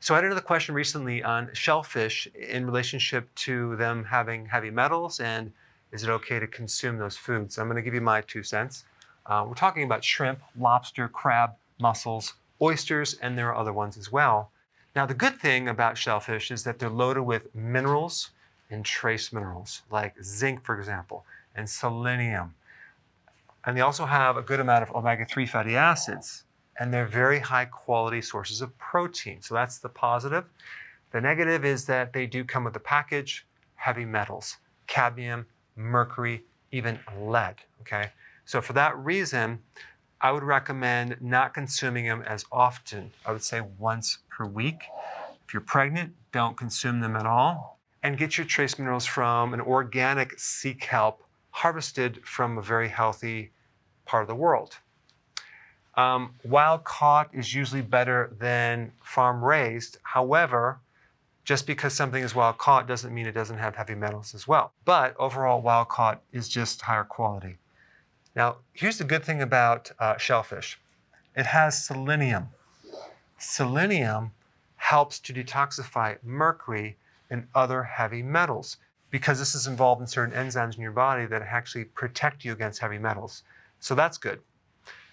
So I had another question recently on shellfish in relationship to them having heavy metals, and is it okay to consume those foods? I'm going to give you my 2 cents. We're talking about shrimp, lobster, crab, mussels, oysters, and there are other ones as well. Now, the good thing about shellfish is that they're loaded with minerals and trace minerals, like zinc, for example, and selenium. And they also have a good amount of omega-3 fatty acids, and they're very high quality sources of protein. So that's the positive. The negative is that they do come with a package, heavy metals, cadmium, mercury, even lead, okay? So for that reason, I would recommend not consuming them as often. I would say once per week. If you're pregnant, don't consume them at all. And get your trace minerals from an organic sea kelp harvested from a very healthy part of the world. Wild caught is usually better than farm raised. However, just because something is wild caught doesn't mean it doesn't have heavy metals as well. But overall, wild caught is just higher quality. Now, here's the good thing about shellfish. It has selenium. Selenium helps to detoxify mercury and other heavy metals because this is involved in certain enzymes in your body that actually protect you against heavy metals. So that's good.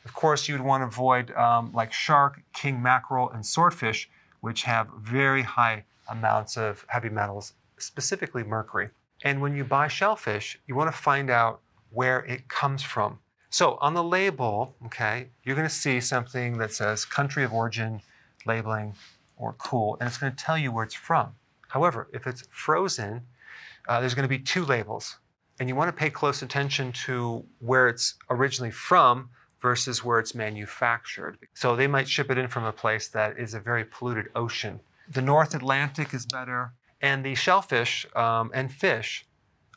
Of course, you'd want to avoid like shark, king mackerel, and swordfish, which have very high amounts of heavy metals, specifically mercury. And when you buy shellfish, you want to find out where it comes from. So on the label, okay, you're going to see something that says country of origin, labeling, or cool, and it's going to tell you where it's from. However, if it's frozen, there's going to be 2 labels. And you want to pay close attention to where it's originally from versus where it's manufactured. So they might ship it in from a place that is a very polluted ocean. The North Atlantic is better, and the shellfish and fish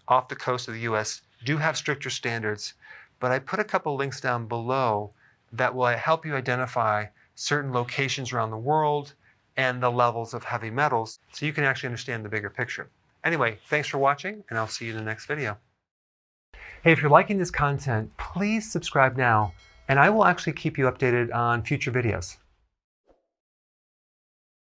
off the coast of the US do have stricter standards, but I put a couple links down below that will help you identify certain locations around the world and the levels of heavy metals so you can actually understand the bigger picture. Anyway, thanks for watching, and I'll see you in the next video. Hey, if you're liking this content, please subscribe now, and I will actually keep you updated on future videos.